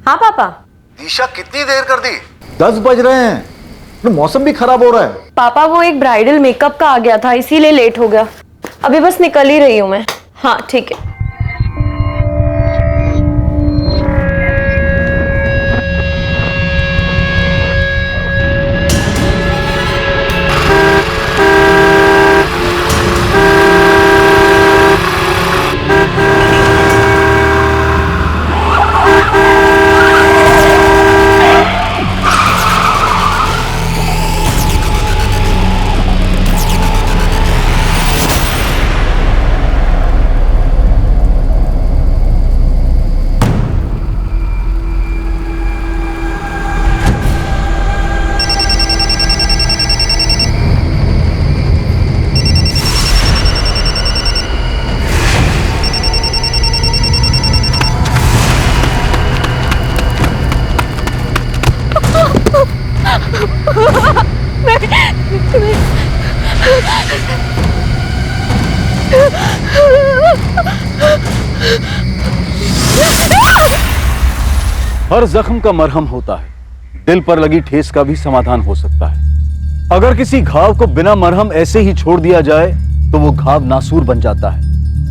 हाँ पापा। दिशा कितनी देर कर दी? 10 बज रहे हैं, तो मौसम भी खराब हो रहा है। पापा वो एक ब्राइडल मेकअप का आ गया था, इसीलिए लेट हो गया। अभी बस निकल ही रही हूँ मैं। हाँ ठीक है। हर जख्म का मरहम होता है, दिल पर लगी ठेस का भी समाधान हो सकता है। अगर किसी घाव को बिना मरहम ऐसे ही छोड़ दिया जाए तो वो घाव नासूर बन जाता है,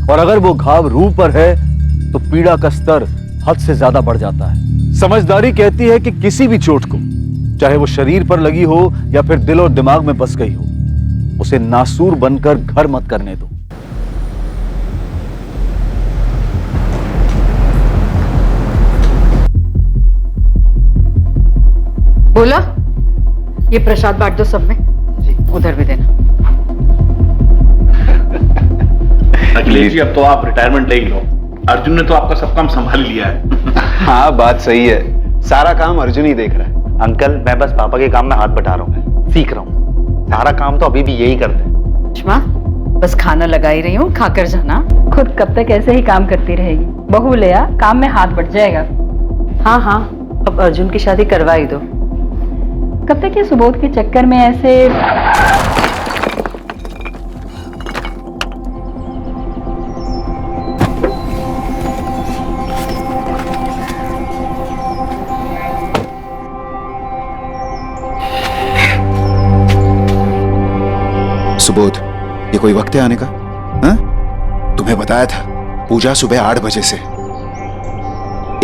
और अगर वो घाव रूह पर है तो पीड़ा का स्तर हद से ज्यादा बढ़ जाता है। समझदारी कहती है कि किसी भी चोट को, चाहे वो शरीर पर लगी हो या फिर दिल और दिमाग में बस गई हो, उसे नासूर बनकर घर मत करने दो। बोला, ये प्रसाद बांट दो सब में, उधर भी देना। अखिलेश जी, अब तो आप रिटायरमेंट ले ही लो। अर्जुन ने तो आपका सब काम संभाल लिया है। हाँ बात सही है, सारा काम अर्जुन ही देख रहा है। अंकल, मैं बस पापा के काम में हाथ बटा रहा हूँ, सीख रहा हूँ। सारा काम तो अभी भी यही करते हैं। सुषमा, बस खाना लगा ही रही हूँ, खाकर जाना। खुद कब तक ऐसे ही काम करती रहेगी? बहू ले आ, काम में हाथ बढ़ जाएगा। हाँ हाँ, अब अर्जुन की शादी करवा ही दो। कब तक ये सुबोध के चक्कर में ऐसे। सुबोध, ये कोई वक्त है आने का? हाँ? तुम्हें बताया था पूजा सुबह 8 बजे से।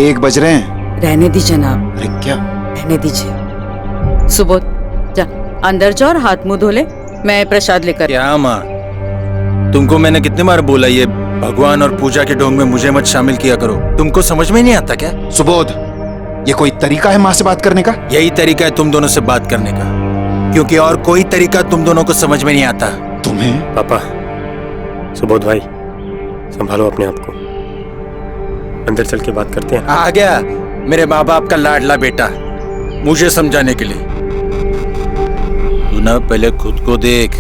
1 बज रहे हैं। रहने दीजिए जनाब। अरे क्या? रहने दीजिए। सुबोध, जा अंदर जाओ और हाथ मुंह धो ले, मैं प्रसाद लेकर। क्या माँ, तुमको मैंने कितनी बार बोला ये भगवान और पूजा के ढोंग में मुझे मत शामिल किया करो। तुमको समझ में नहीं आता क्या? सुबोध, ये कोई तरीका है माँ से बात करने का? यही तरीका है तुम दोनों से बात करने का, क्योंकि और कोई तरीका तुम दोनों को समझ में नहीं आता। तुम्हें? पापा, सुबोध भाई, संभालो अपने आप को। अंदर चल के बात करते हैं। आ गया मेरे माँ बाप का लाडला बेटा मुझे समझाने के लिए। तू ना पहले खुद को देख,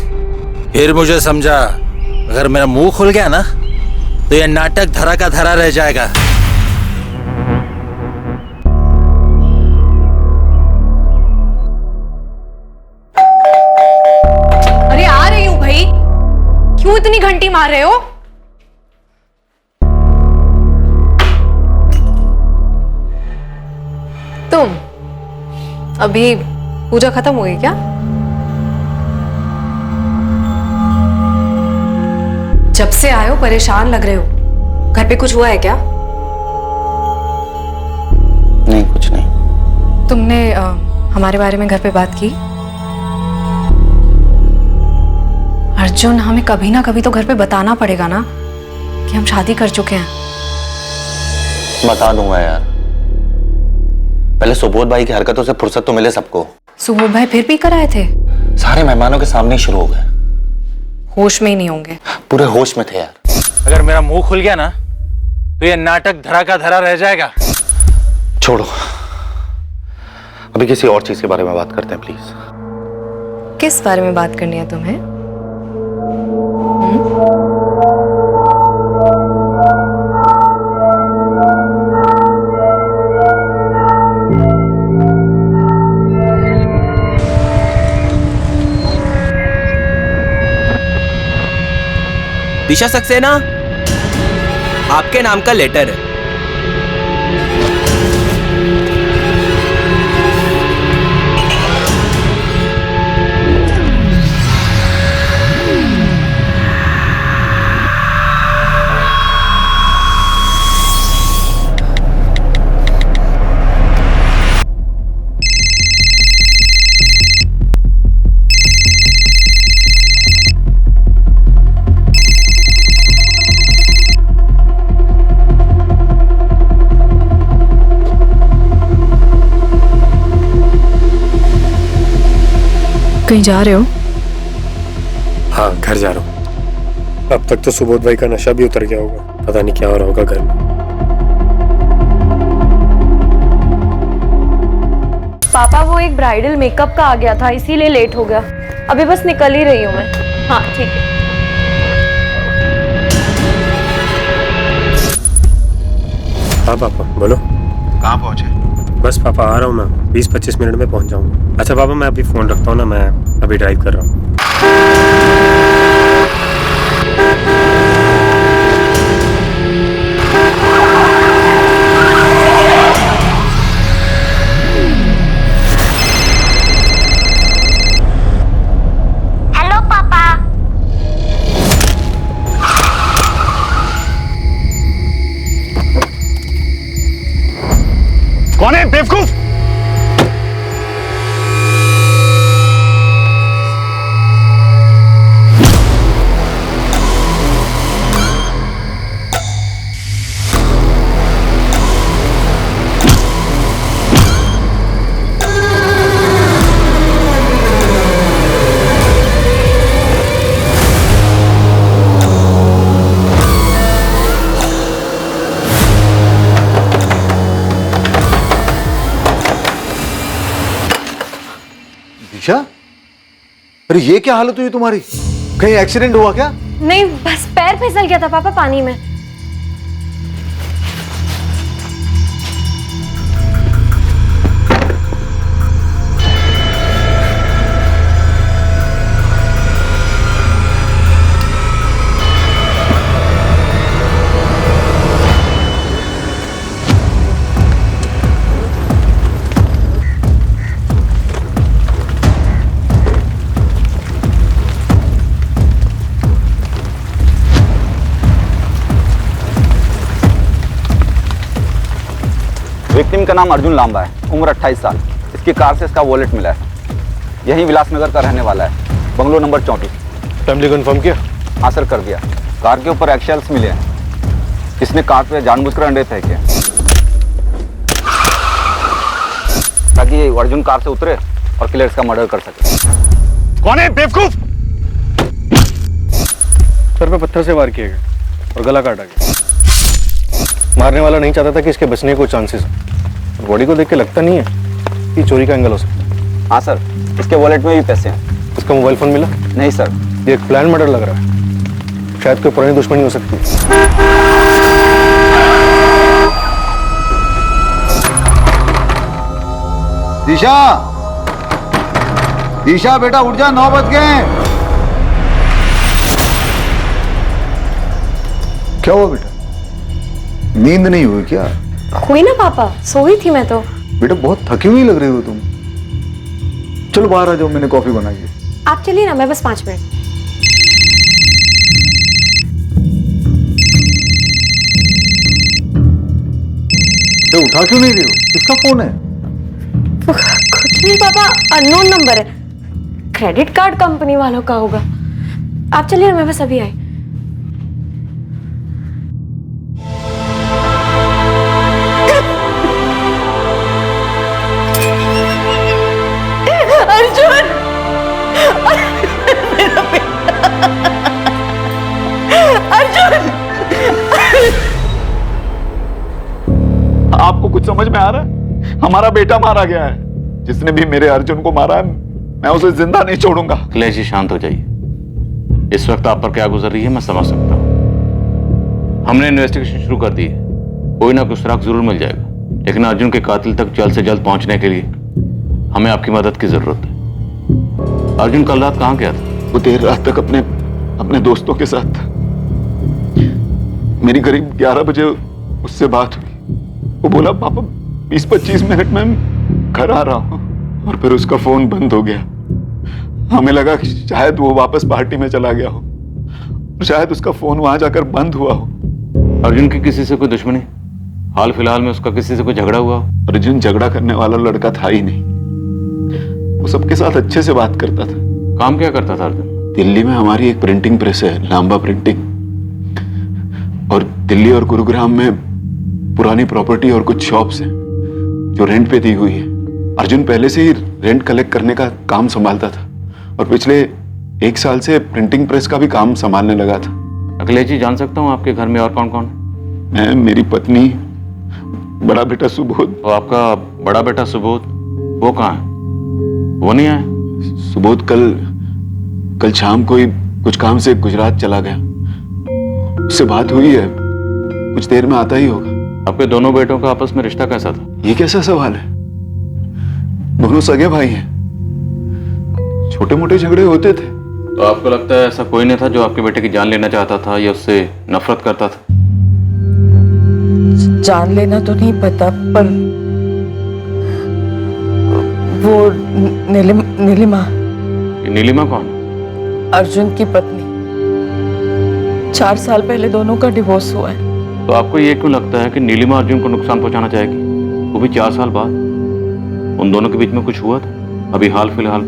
फिर मुझे समझा। अगर मेरा मुंह खुल गया ना तो यह नाटक धरा का धरा रह जाएगा। अरे आ रही हूँ भाई, क्यों इतनी घंटी मार रहे हो? तुम अभी पूजा खत्म हो गई क्या? जब से आए हो परेशान लग रहे हो। घर पे कुछ हुआ है क्या? नहीं, कुछ नहीं। तुमने हमारे बारे में घर पे बात की? अर्जुन, हमें कभी ना कभी तो घर पे बताना पड़ेगा ना कि हम शादी कर चुके हैं। बता दूंगा यार, पहले सुबोध भाई की हरकतों से फुर्सत तो मिले सबको। सुबोध भाई फिर पी कर आए थे? सारे मेहमानों के सामने शुरू हो गए। होश में ही नहीं होंगे। पूरे होश में थे यार। अगर मेरा मुंह खुल गया ना तो यह नाटक धरा का धरा रह जाएगा। छोड़ो, अभी किसी और चीज के बारे में बात करते हैं प्लीज। किस बारे में बात करनी है तुम्हें? दिशा सक्सेना, आपके नाम का लेटर है। कहीं जा रहे हो? हाँ, घर जा रहा हूँ। अब तक तो सुबोध भाई का नशा भी उतर गया होगा, पता नहीं क्या हो रहा होगा घर में। पापा वो एक ब्राइडल मेकअप का आ गया था, इसीलिए लेट हो गया। अभी बस निकल ही रही हूँ मैं। हाँ ठीक है। हाँ पापा बोलो। कहाँ पहुंचे? बस पापा आ रहा हूँ मैं, 20-25 मिनट में पहुँच जाऊँगा। अच्छा पापा मैं अभी फ़ोन रखता हूँ ना, मैं अभी ड्राइव कर रहा हूँ। हेलो पापा। कौन है बेवकूफ? दिशा, अरे ये क्या हालत हुई तुम्हारी? कहीं एक्सीडेंट हुआ क्या? नहीं, बस पैर फिसल गया था पापा पानी में। विक्टिम का नाम अर्जुन लांबा है, उम्र 28 साल। इसकी कार से इसका वॉलेट मिला है। यही विलासनगर का रहने वाला है, बंगलो नंबर 34। फैमिली कंफर्म किया? हाँ सर, कर दिया। कार के ऊपर एक्शेल्स मिले हैं। इसने कार पे जानबूझकर अंडे फेंके ताकि अर्जुन कार से उतरे और किलर का मर्डर कर सके। कौन है बेवकूफ? सर पे पत्थर से वार किया गया और गला काटा गया। मारने वाला नहीं चाहता था कि इसके बचने को चांसेस हो। बॉडी को देख के लगता नहीं है कि चोरी का एंगल हो सकता है। हाँ सर, इसके वॉलेट में भी पैसे हैं। इसका मोबाइल फोन मिला? नहीं सर। ये एक प्लान मर्डर लग रहा है, शायद कोई पुरानी दुश्मनी हो सकती है। दिशा, दिशा बेटा उठ जा, 9 बज गए। क्या हुआ बेटा? नींद नहीं हुई क्या? हुई ना पापा, सोई थी मैं तो। बेटा बहुत थकी हुई लग रही हो तुम। चलो बाहर आ जाओ, मैंने कॉफी बनाई है। आप चलिए ना, मैं बस 5 मिनट। तो उठा क्यों नहीं रही हो? किसका फोन है? कुछ नहीं पापा, अननोन नंबर है। क्रेडिट कार्ड कंपनी वालों का होगा। आप चलिए ना, मैं बस अभी आई। अर्जुन, मेरा बेटा अर्जुन। आपको कुछ समझ में आ रहा है? हमारा बेटा मारा गया है। जिसने भी मेरे अर्जुन को मारा है, मैं उसे जिंदा नहीं छोड़ूंगा। अखिलेश जी शांत हो जाइए। इस वक्त आप पर क्या गुजर रही है मैं समझ सकता हूँ। हमने इन्वेस्टिगेशन शुरू कर दी है, कोई ना कुछ सुराग जरूर मिल जाएगा। लेकिन अर्जुन के कातिल तक जल्द से जल्द पहुंचने के लिए हमें आपकी मदद की जरूरत है। अर्जुन कल रात कहाँ गया था? वो देर रात तक अपने दोस्तों के साथ था। मेरी करीब 11 बजे उससे बात हुई। वो बोला पापा 20-25 मिनट में घर आ रहा हूं, और फिर उसका फोन बंद हो गया। हमें लगा कि शायद वो वापस पार्टी में चला गया हो, शायद उसका फोन वहां जाकर बंद हुआ हो। अर्जुन की किसी से कोई दुश्मनी? हाल फिलहाल में उसका किसी से कोई झगड़ा हुआ? अर्जुन झगड़ा करने वाला लड़का था ही नहीं। वो सबके साथ अच्छे से बात करता था। काम क्या करता था अर्जुन? दिल्ली में हमारी एक प्रिंटिंग प्रेस है, लांबा प्रिंटिंग, और दिल्ली और गुरुग्राम में पुरानी प्रॉपर्टी और कुछ शॉप्स हैं जो रेंट पे दी हुई है। अर्जुन पहले से ही रेंट कलेक्ट करने का काम संभालता था और पिछले 1 साल से प्रिंटिंग प्रेस का भी काम संभालने लगा था। अखिलेश जी, जान सकता हूँ आपके घर में और कौन कौन है? मैं, मेरी पत्नी, बड़ा बेटा सुबोध। तो आपका बड़ा बेटा सुबोध, वो कहाँ है? वो नहीं आया? सुबोध कल शाम को ही कुछ काम से गुजरात चला गया। उससे बात हुई है, कुछ देर में आता ही होगा। आपके दोनों बेटों का आपस में रिश्ता कैसा था? ये कैसा सवाल है? दोनों सगे भाई हैं। छोटे मोटे झगड़े होते थे। तो आपको लगता है ऐसा कोई नहीं था जो आपके बेटे की जान लेना चाहता था या उससे नफरत करता था? जान लेना तो नहीं पता, पर वो नीलिमा। ये नीलिमा कौन? अर्जुन की पत्नी। 4 साल पहले दोनों का डिवोर्स हुआ है। तो आपको ये क्यों लगता है कि नीलिमा अर्जुन को नुकसान पहुंचाना चाहेगी, वो भी 4 साल बाद? उन दोनों के बीच में कुछ हुआ था अभी हाल फिलहाल?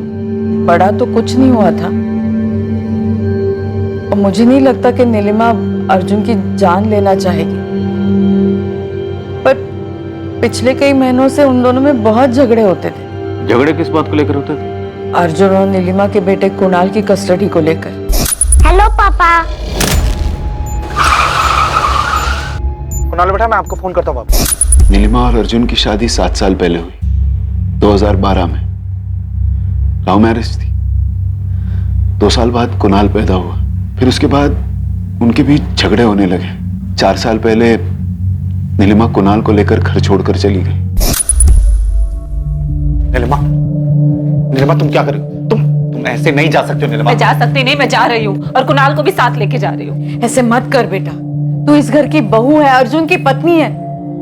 बड़ा तो कुछ नहीं हुआ था, और मुझे नहीं लगता कि नीलिमा अर्जुन की जान लेना चाहेगी। पर पिछले कई महीनों से उन दोनों में बहुत झगड़े होते थे। झगड़े किस बात को लेकर होते थे? अर्जुन और नीलिमा के बेटे कुणाल की कस्टडी को लेकर। हेलो पापा। कुणाल बेटा, मैं आपको फोन करता हूँ वापस। नीलिमा और अर्जुन की शादी 7 साल पहले हुई, 2012 में। लव मैरिज थी। 2 साल बाद कुणाल पैदा हुआ। फिर उसके बाद उनके बीच झगड़े होने लगे। 4 साल पहले नीलिमा कुणाल को लेकर घर छोड़कर चली गई। नीलिमा तुम क्या कर रही हो? तुम ऐसे नहीं जा सकते हो नीलिमा। मैं जा सकती नहीं, मैं जा रही हूँ और कुणाल को भी साथ लेके जा रही हूँ। ऐसे मत कर बेटा, तू इस घर की बहू है, अर्जुन की पत्नी है।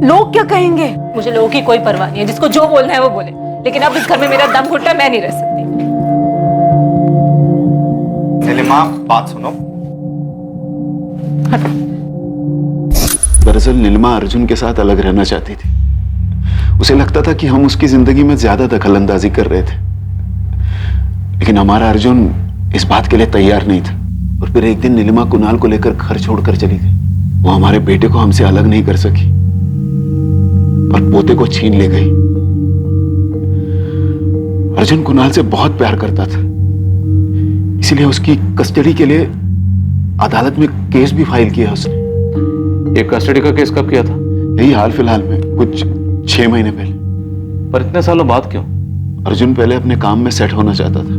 लोग क्या कहेंगे? मुझे लोगों की कोई परवाह नहीं है, जिसको जो बोलना है वो बोले, लेकिन अब इस घर में मेरा दम घुटता है, मैं नहीं रह सकती। नीलिमा, बात सुनो। दरअसल नीलिमा अर्जुन के साथ अलग रहना चाहती थी। उसे लगता था कि हम उसकी जिंदगी में ज्यादा दखलंदाजी कर रहे थे, लेकिन हमारा अर्जुन इस बात के लिए तैयार नहीं था। और फिर एक दिन नीलिमा कुणाल को लेकर घर छोड़कर चली गई। वो हमारे बेटे को हमसे अलग नहीं कर सकी और पोते को छीन ले गई। अर्जुन कुणाल से बहुत प्यार करता था, इसलिए उसकी कस्टडी के लिए अदालत में केस भी फाइल किया उसने। ये कस्टडी का केस कब किया था? यही हाल फिलहाल में, कुछ 6 महीने पहले। पर इतने सालों बाद क्यों? अर्जुन पहले अपने काम में सेट होना चाहता था,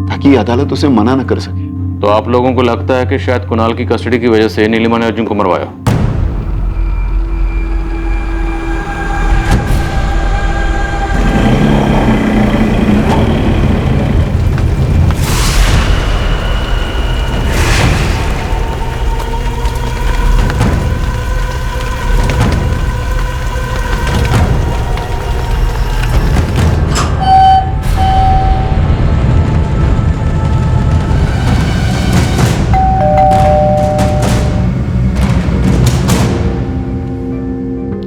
ताकि अदालत उसे मना न कर सके। तो आप लोगों को लगता है कि शायद कुणाल की कस्टडी की वजह से नीलिमा ने अर्जुन को मरवाया?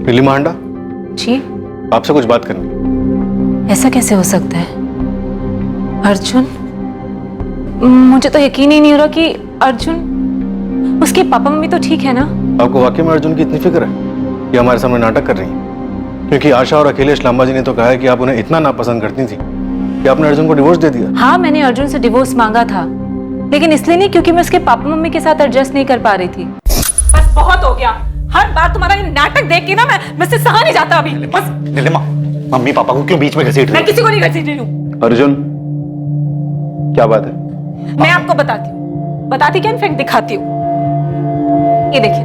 नीलिमा अंडा जी, आपसे कुछ बात करनी। ऐसा कैसे हो सकता है? अर्जुन, मुझे तो यकीन ही नहीं हो रहा कि अर्जुन, उसके पापा मम्मी तो ठीक है ना? आपको वाकई में अर्जुन की इतनी फिक्र है कि हमारे सामने नाटक कर रही हैं? क्योंकि आशा और अखिलेश लांबा जी ने तो कहा है कि आप उन्हें इतना नापसंद करती थी कि आपने अर्जुन को डिवोर्स दे दिया। हाँ, मैंने अर्जुन से डिवोर्स मांगा था, लेकिन इसलिए नहीं क्योंकि मैं उसके पापा मम्मी के साथ एडजस्ट नहीं कर पा रही थी। बस बहुत हो गया। हर बार तुम्हारा ये नाटक देख के ना मैं से सहा नहीं जाता अभी। बस नीलिमा, मम्मी पापा को क्यों बीच में घसीट रही मैं किसी को नहीं घसीट रही हूँ। अर्जुन, क्या बात है? मैं आपको बताती हूँ, बताती क्या, इनफैक्ट दिखाती हूँ। ये देखिए,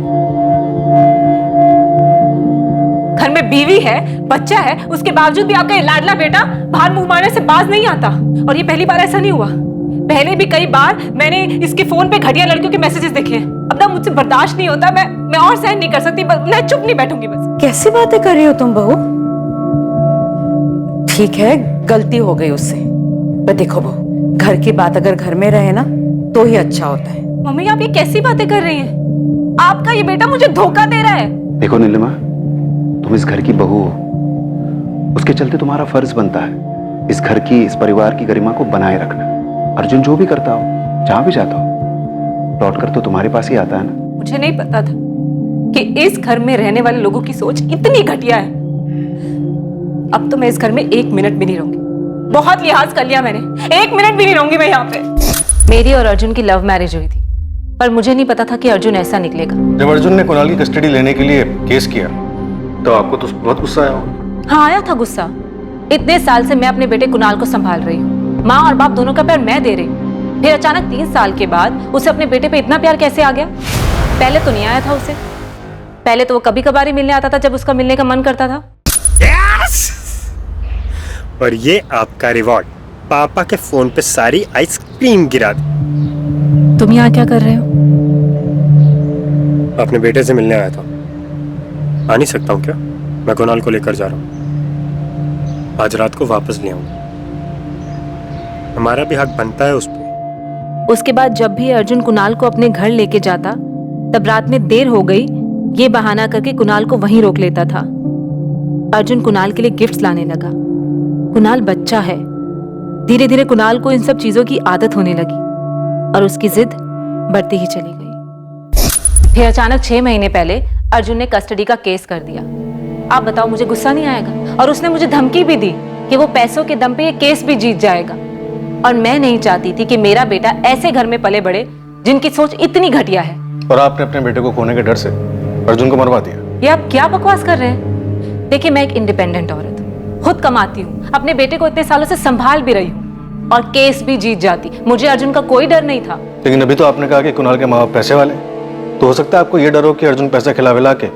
घर में बीवी है, बच्चा है, उसके बावजूद भी आपका ये लाडला बेटा बाहर मुंह मारने से बाज नहीं आता। और ये पहली बार ऐसा नहीं हुआ, पहले भी कई बार मैंने इसके फोन पे घटिया लड़कियों के मैसेजेस देखे। अब ना मुझसे बर्दाश्त नहीं होता, मैं और सहन नहीं कर सकती, मैं चुप नहीं बैठूंगी बस। कैसी बातें कर रही हो तुम बहू? ठीक है, गलती हो गई उससे, पर देखो बहू, घर की बात अगर घर में रहे ना तो ही अच्छा होता है। मम्मी, आप ये कैसी बातें कर रही हैं? आपका ये बेटा मुझे धोखा दे रहा है। देखो नीलिमा, तुम इस घर की बहू हो, उसके चलते तुम्हारा फर्ज बनता है इस घर की, इस परिवार की गरिमा को बनाए रखना। अर्जुन जो भी करता हो, जहां भी जाता हो, लौट कर तो तुम्हारे पास ही आता है ना। मुझे नहीं पता था कि इस घर में रहने वाले लोगों की सोच इतनी घटिया है। अब तो मैं इस घर में 1 मिनट भी नहीं रहूंगी। बहुत लिहाज कर लिया मैंने, 1 मिनट भी नहीं रहूंगी मैं यहाँ पे। मेरी और अर्जुन की लव मैरिज हुई थी, पर मुझे नहीं पता था कि अर्जुन ऐसा निकलेगा। जब अर्जुन ने कुणाल की कस्टडी लेने के लिए केस किया तो आपको तो बहुत गुस्सा आया होगा। हाँ आया था गुस्सा। इतने साल से मैं अपने बेटे कुणाल को संभाल रही हूँ, माँ और बाप दोनों का प्यार मैं दे रही हूँ, फिर अचानक 3 साल के बाद उसे अपने बेटे पे इतना प्यार कैसे आ गया? पहले तो नहीं आया था उसे, पहले तो वो कभी कभार ही मिलने आता था जब उसका मिलने का मन करता था। और ये आपका रिवॉर्ड, पापा के फोन पे सारी आइसक्रीम गिरा दी। तुम यहाँ क्या कर रहे हो? अपने बेटे से मिलने आया था। आ नहीं सकता हूँ क्या? मैं कुणाल को लेकर जा रहा हूँ, आज रात को वापस ले आऊंगा। हमारा भी हक बनता है उस पे। उसके बाद जब भी अर्जुन कुणाल को अपने घर लेके जाता, तब रात में देर हो गई ये बहाना करके कुणाल को वहीं रोक लेता था। अर्जुन कुणाल के लिए गिफ्ट्स लाने लगा। कुणाल बच्चा है, धीरे धीरे कुणाल को इन सब चीजों की आदत होने लगी और उसकी जिद बढ़ती ही चली गई। फिर अचानक 6 महीने पहले अर्जुन ने कस्टडी का केस कर दिया। आप बताओ मुझे गुस्सा नहीं आएगा? और उसने मुझे धमकी भी दी कि वो पैसों के दम पे ये केस भी जीत जाएगा। और मैं नहीं चाहती थी कि मेरा बेटा ऐसे घर में पले बड़े जिनकी सोच इतनी घटिया है। और आपने अपने बेटे को खोने के डर से अर्जुन को मरवा दिया। ये आप क्या बकवास कर रहे हैं? देखिए मैं एक इंडिपेंडेंट औरत हूँ, खुद कमाती हूँ, अपने बेटे को इतने सालों से संभाल भी रही हूँ और केस भी जीत जाती। मुझे अर्जुन का कोई डर नहीं था। लेकिन अभी तो आपने कहा कि कुणाल के माँ बाप पैसे वाले, तो हो सकता है आपको ये डर हो कि अर्जुन पैसा खिला के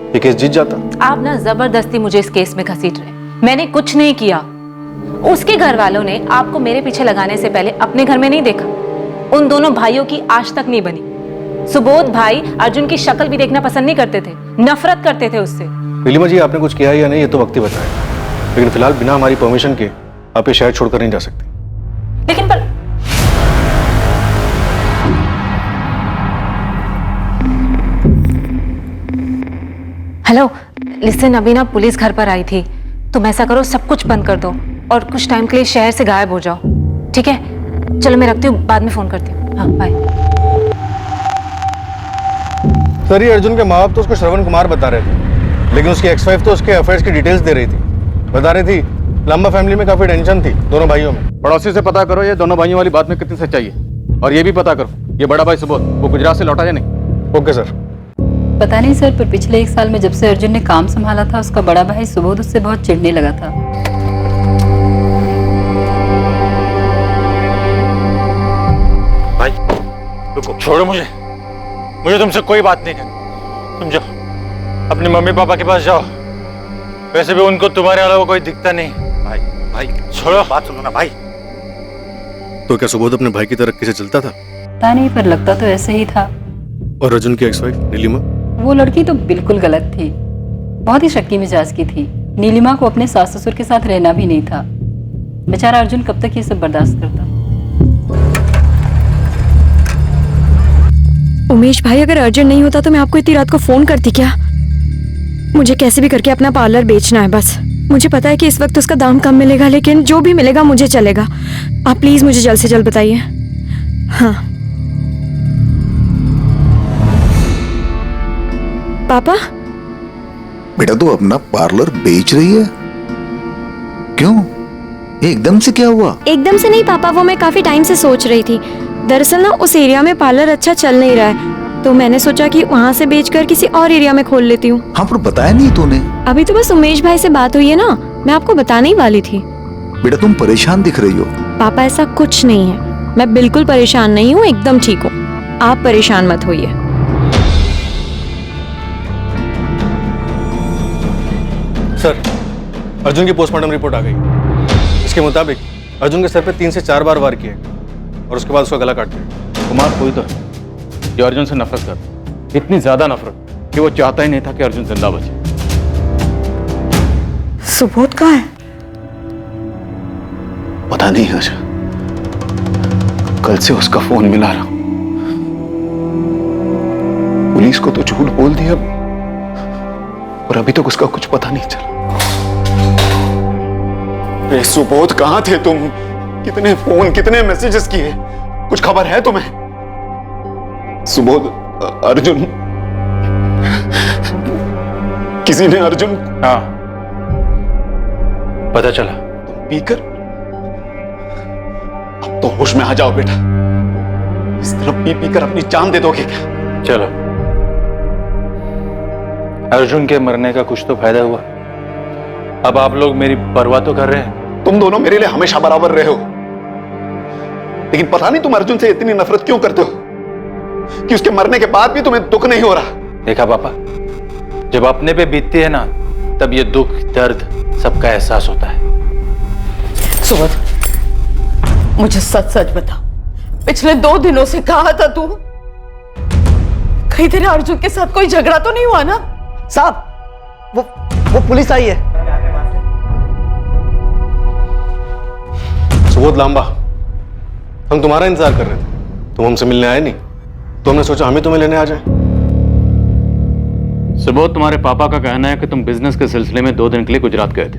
ये केस जीत जाता। आप ना जबरदस्ती मुझे इस केस में घसीट रहे। मैंने कुछ नहीं किया। उसके घर वालों ने आपको मेरे पीछे लगाने से पहले अपने घर में नहीं देखा। उन दोनों भाइयों की आज तक नहीं बनी। सुबोध भाई अर्जुन की शक्ल भी देखना पसंद नहीं करते थे, नफरत करते थे उससे। नीलिमा जी आपने कुछ किया है या नहीं ये तो वक्त ही बताएगा, लेकिन फिलहाल बिना हमारी परमिशन के आप ये शहर छोड़कर नहीं जा सकते। लेकिन पर हेलो लिसन, अभी ना पुलिस घर पर आई थी। तुम ऐसा करो सब कुछ बंद कर दो और कुछ टाइम के लिए शहर से गायब हो जाओ, ठीक है? चलो मैं रखती हूँ, बाद में फोन करती हूँ। हाँ बाय। सर ये अर्जुन के माँ बाप तो उसको श्रवण कुमार बता रहे थे, लेकिन उसकी एक्स वाइफ तो उसके अफेयर्स की डिटेल्स दे रही थी। बता रही थी लंबा फैमिली में काफी टेंशन थी दोनों भाइयों में। पड़ोसी से पता करो ये दोनों भाइयों वाली बात में कितनी सच्चाई है, और ये भी पता करो ये बड़ा भाई सुबोध वो गुजरात से लौटा या नहीं। Okay sir. पता नहीं सर, पर पिछले 1 साल में जब से अर्जुन ने काम संभाला था, उसका बड़ा भाई सुबोध उससे बहुत चिढ़ने लगा था। भाई रुको, छोड़ो मुझे तुमसे कोई बात नहीं करनी। तुम जाओ अपने मम्मी पापा के पास जाओ, वैसे भी उनको तुम्हारे अलावा कोई दिखता नहीं। भाई भाई छोड़ो, बात सुनो ना भाई। तो क्या सुबोध अपने भाई की तरह किसे चलता था? पता नहीं, पर लगता तो ऐसे ही था। और अर्जुन की एक्स वाइफ नीलिमा? वो लड़की तो बिल्कुल गलत थी, बहुत ही शक्की मिजाज की थी। नीलिमा को अपने सास ससुर के साथ रहना भी नहीं था। बेचारा अर्जुन कब तक ये सब बर्दाश्त करता। उमेश भाई, अगर अर्जेंट नहीं होता तो मैं आपको इतनी रात को फोन करती क्या? मुझे कैसे भी करके अपना पार्लर बेचना है बस। मुझे पता है कि इस वक्त उसका दाम कम मिलेगा, लेकिन जो भी मिलेगा मुझे चलेगा। आप प्लीज मुझे जल्द से जल्द बताइए। हाँ पापा। बेटा तू अपना पार्लर बेच रही है? क्यों, एकदम से क्या हुआ? एकदम से नहीं पापा, वो मैं काफी टाइम से सोच रही थी। दरअसल ना उस एरिया में पार्लर अच्छा चल नहीं रहा है, तो मैंने सोचा कि वहाँ से बेचकर किसी और एरिया में खोल लेती हूँ। हाँ पर बताया नहीं तूने। अभी तो बस उमेश भाई से बात हुई है ना, मैं आपको बताने ही वाली थी। बेटा तुम परेशान दिख रही हो। पापा ऐसा कुछ नहीं है, मैं बिल्कुल परेशान नहीं हूँ, एकदम ठीक हूँ। आप परेशान मत होइए। सर अर्जुन की पोस्टमार्टम रिपोर्ट आ गई। इसके मुताबिक अर्जुन के सर पे 3 से 4 बार वार किए और उसके बाद उसका गला काट दिया। कुमार कोई तो है जो अर्जुन से नफरत करता, इतनी ज्यादा नफरत कि वो चाहता ही नहीं था कि अर्जुन जिंदा बचे। सुबोध कहाँ है? पता नहीं आशा, कल से उसका फोन मिला रहा हूं। पुलिस को तो झूठ बोल दिया और अभी तक उसका कुछ पता नहीं चला। रे सुबोध कहां थे तुम? कितने फोन कितने मैसेजेस किए, कुछ खबर है तुम्हें? सुबोध, अर्जुन, किसी ने अर्जुन? हाँ पता चला। पीकर तो होश में आ जाओ बेटा। इस तरह पी पी कर अपनी जान दे दोगे क्या? चलो, अर्जुन के मरने का कुछ तो फायदा हुआ। अब आप लोग मेरी परवाह तो कर रहे हैं। तुम दोनों मेरे लिए हमेशा बराबर रहे हो, लेकिन पता नहीं तुम अर्जुन से इतनी नफरत क्यों करते हो कि उसके मरने के बाद भी तुम्हें दुख नहीं हो रहा। देखा पापा, जब अपने पे बीतती है ना, तब ये दुख दर्द सबका एहसास होता है। सुबोध, मुझे सच सच बता, पिछले 2 दिनों से कहा था तू, कहीं तेरे अर्जुन के साथ कोई झगड़ा तो नहीं हुआ ना? साहब, वो पुलिस आई है। सुबोध लांबा, हम तुम्हारा इंतजार कर रहे थे, तुम हमसे मिलने आए नहीं, तो हमने सोचा हम ही तुम्हें लेने आ जाएं। सुबोध, तुम्हारे पापा का कहना है कि तुम बिजनेस के सिलसिले में 2 दिन के लिए गुजरात गए थे।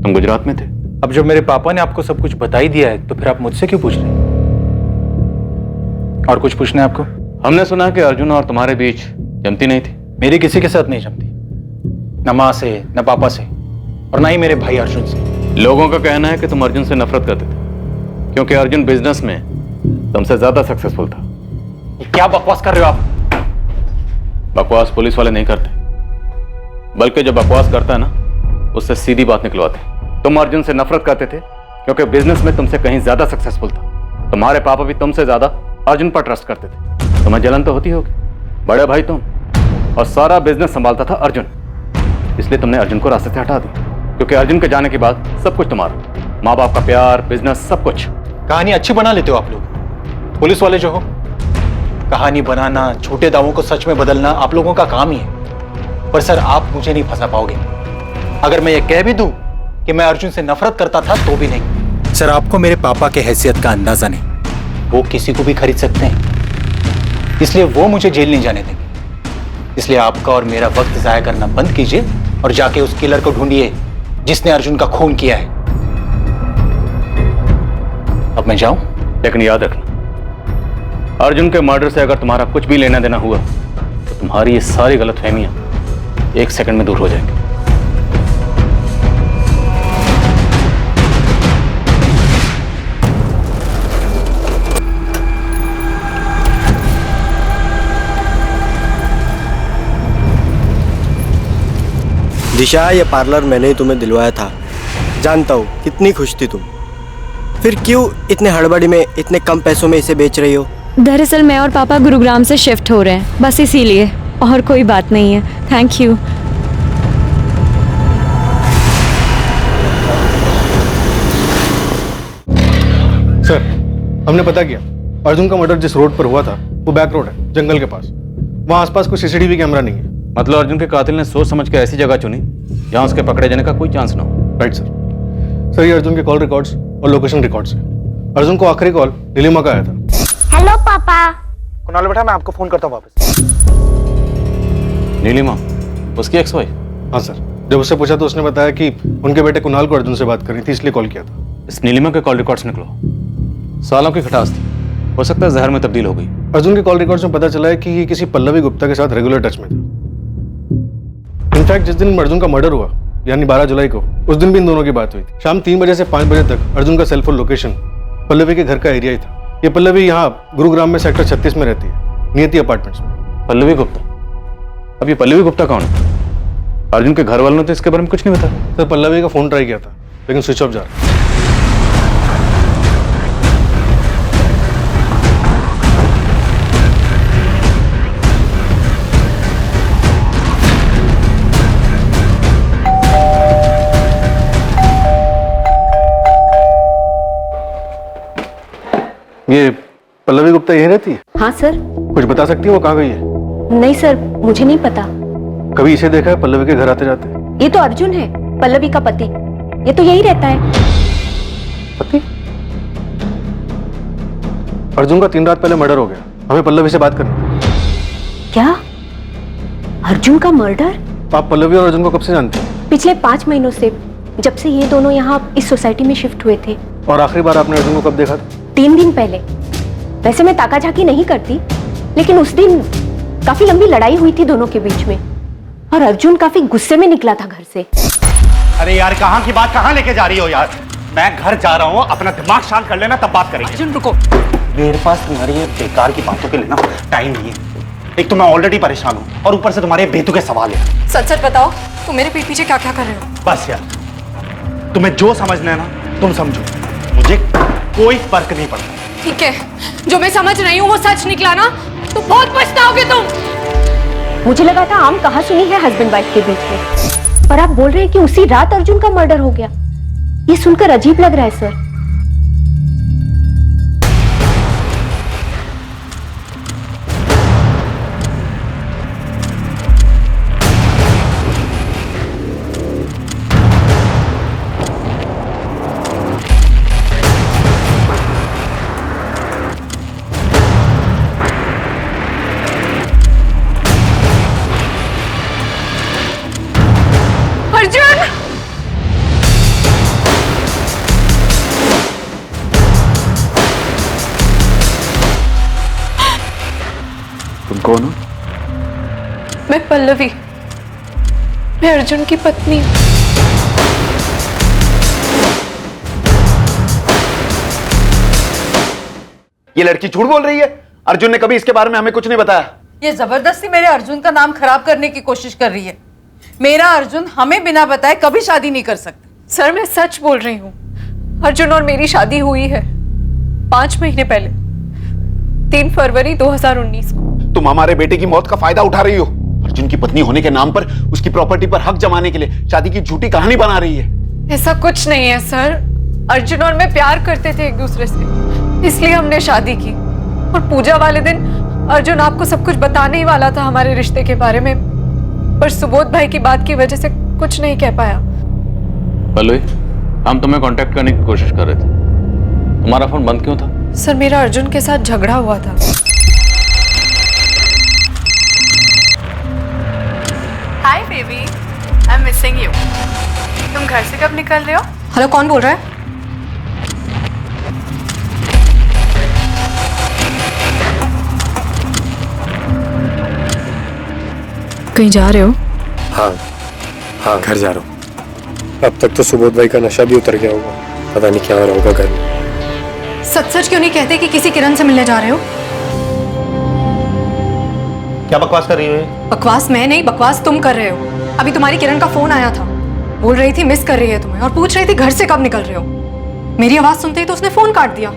तुम गुजरात में थे? अब जब मेरे पापा ने आपको सब कुछ बता ही दिया है, तो फिर आप मुझसे क्यों पूछ रहे हैं? और कुछ पूछना है आपको? हमने सुना कि अर्जुन और तुम्हारे बीच जमती नहीं थी। मेरी किसी के साथ नहीं जमती, न माँ से, न पापा से, और ना ही मेरे भाई अर्जुन से। लोगों का कहना है कि तुम अर्जुन से नफरत करते थे, क्योंकि अर्जुन बिजनेस में तुमसे ज्यादा सक्सेसफुल था। क्या बकवास कर रहे हो आप? बकवास पुलिस वाले नहीं करते, बल्कि जो बकवास करता है ना, उससे सीधी बात निकलवाते। तुम अर्जुन से नफरत करते थे क्योंकि बिजनेस में तुमसे कहीं ज्यादा सक्सेसफुल था। तुम्हारे पापा भी तुमसे ज्यादा अर्जुन पर ट्रस्ट करते थे। तुम्हें जलन तो होती होगी, बड़े भाई तुम, और सारा बिजनेस संभालता था अर्जुन, इसलिए तुमने अर्जुन को रास्ते से हटा दिया। क्योंकि अर्जुन के जाने के बाद सब कुछ तुम्हारा, माँ बाप का प्यार, बिजनेस, सब कुछ। कहानी अच्छी बना लेते हो आप लोग, पुलिस वाले जो हो। कहानी बनाना, छोटे दावों को सच में बदलना आप लोगों का काम ही है। पर सर, आप मुझे नहीं फंसा पाओगे। अगर मैं ये कह भी दूं कि मैं अर्जुन से नफरत करता था, तो भी नहीं। सर, आपको मेरे पापा के हैसियत का अंदाजा नहीं। वो किसी को भी खरीद सकते हैं, इसलिए वो मुझे जेल नहीं जाने देंगे। इसलिए आपका और मेरा वक्त जाया करना बंद कीजिए और जाके उस किलर को ढूंढिए जिसने अर्जुन का खून किया है। अब मैं जाऊं? लेकिन याद रखना, अर्जुन के मर्डर से अगर तुम्हारा कुछ भी लेना देना हुआ, तो तुम्हारी ये सारी गलतफहमियां 1 सेकंड में दूर हो जाएंगी। दिशा, ये पार्लर मैंने ही तुम्हें दिलवाया था। जानता हूँ कितनी खुश थी तुम, फिर क्यों इतने हड़बड़ी में इतने कम पैसों में इसे बेच रही हो? दरअसल मैं और पापा गुरुग्राम से शिफ्ट हो रहे हैं, बस इसीलिए, और कोई बात नहीं है। Thank you. सर, हमने पता किया, अर्जुन का मर्डर जिस रोड पर हुआ था वो बैक रोड है, जंगल के पास। वहाँ आसपास कोई सीसीटीवी कैमरा नहीं है। मतलब अर्जुन के कातिल ने सोच समझ के ऐसी जगह चुनी जहां उसके पकड़े जाने का कोई चांस ना हो। Right sir. ये अर्जुन के कॉल रिकॉर्ड्स और लोकेशन रिकॉर्ड्स हैं। अर्जुन को आखिरी कॉल नीलिमा का आया था। हेलो पापा। कुणाल बेटा, मैं आपको फोन करता हूँ वापस। नीलिमा, उसकी एक्स वाइफ? हाँ सर, जब उससे पूछा तो उसने बताया कि उनके बेटे कुणाल को अर्जुन से बात करनी थी, इसलिए कॉल किया था। इस नीलिमा के कॉल रिकॉर्ड्स निकलो। सालों की खटास थी, हो सकता है जहर में तब्दील हो गई। अर्जुन के कॉल रिकॉर्ड्स में पता चला है कि ये किसी पल्लवी गुप्ता के साथ रेगुलर टच में था। इनफैक्ट जिस दिन अर्जुन का मर्डर हुआ, यानी 12 जुलाई को, उस दिन भी इन दोनों की बात हुई थी। शाम 3 बजे से 5 बजे तक अर्जुन का सेलफोन लोकेशन पल्लवी के घर का एरिया ही था। ये पल्लवी यहाँ गुरुग्राम में सेक्टर 36 में रहती है, नियति अपार्टमेंट्स में। पल्लवी गुप्ता? अब ये पल्लवी गुप्ता कौन है? अर्जुन के घर वालों ने तो इसके बारे में कुछ नहीं बताया। सर, पल्लवी का फोन ट्राई किया था, लेकिन स्विच ऑफ जा रहा है। ये पल्लवी गुप्ता यहीं रहती है? हाँ सर। कुछ बता सकती है वो कहाँ गई है? नहीं सर, मुझे नहीं पता। कभी इसे देखा है पल्लवी के घर आते जाते? ये तो अर्जुन है, पल्लवी का पति। ये तो यही रहता है। पति? अर्जुन का 3 रात पहले मर्डर हो गया, हमें पल्लवी से बात करनी। क्या? अर्जुन का मर्डर? आप पल्लवी और अर्जुन को कब से जानते हैं? पिछले 5 महीनों से, जब से ये दोनों यहाँ इस सोसाइटी में शिफ्ट हुए थे। और आखिरी बार आपने अर्जुन को कब देखा था? 3 दिन पहले। वैसे मैं ताका झाकी नहीं करती, लेकिन उस दिन काफी लंबी लड़ाई हुई थी दोनों के बीच में, और अर्जुन काफी गुस्से में निकला था घर से। अरे यार, कहाँ की बात कहाँ लेके जा रही हो यार? मैं घर जा रहा हूँ, अपना दिमाग शांत कर लेना, तब बात करेंगे। अर्जुन रुको। मेरे पास तुम्हारी ये बेकार की बातों के लिए ना टाइम नहीं है। एक तो मैं ऑलरेडी परेशान हूँ और ऊपर से तुम्हारे बेतुके सवाल है। सच सच बताओ, तुम मेरे पीठ पीछे क्या क्या कर रहे हो? बस यार, तुम्हें जो समझना है ना तुम समझो, मुझे कोई फर्क नहीं पड़ता। ठीक है, जो मैं समझ रही हूँ वो सच निकला ना तो बहुत पछताओगे तुम। मुझे लगा था आम कहा सुनी है हस्बैंड वाइफ के बीच में, पर आप बोल रहे हैं कि उसी रात अर्जुन का मर्डर हो गया। ये सुनकर अजीब लग रहा है सर। तुम कौन हो? मैं पल्लवी, मैं अर्जुन की पत्नी हूँ। ये लड़की झूठ बोल रही है। अर्जुन ने कभी इसके बारे में हमें कुछ नहीं बताया। ये जबरदस्ती मेरे अर्जुन का नाम खराब करने की कोशिश कर रही है। मेरा अर्जुन हमें बिना बताए कभी शादी नहीं कर सकता। सर मैं सच बोल रही हूँ, अर्जुन और मेरी शादी हुई है 5 महीने पहले, 3 फरवरी 2019 को। तुम हमारे बेटे की मौत का फायदा उठा रही हो। अर्जुन की पत्नी होने के नाम पर उसकी प्रॉपर्टी पर हक जमाने के लिए शादी की झूठी कहानी बना रही है। ऐसा कुछ नहीं है सर, अर्जुन और मैं प्यार करते थे एक दूसरे से, इसलिए हमने शादी की। और पूजा वाले दिन अर्जुन आपको सब कुछ बताने ही वाला था हमारे रिश्ते के बारे में, पर सुबोध भाई की बात की वजह से कुछ नहीं कह पाया। पल्लवी, हम तुम्हें कांटेक्ट करने की कोशिश कर रहे थे, तुम्हारा फोन बंद क्यों था? सर मेरा अर्जुन के साथ झगड़ा हुआ था। Hi baby, I am missing you. तुम घर से कब निकल रहे हो? हेलो, कौन बोल रहा है? कहीं जा रहे हो? हाँ घर जा रहा हूँ। अब तक तो सुबोध भाई का नशा भी उतर गया होगा, पता नहीं क्या हो रहा होगा घर में। सच सच क्यों नहीं कहते कि किसी किरण से मिलने जा रहे हो? क्या बकवास कर रही हो? बकवास मैं नहीं, बकवास तुम कर रहे हो। अभी तुम्हारी किरण का फोन आया था, बोल रही थी मिस कर रही है तुम्हें और पूछ रही थी घर से कब निकल रहे हो। मेरी आवाज सुनते ही तो उसने फोन काट दिया।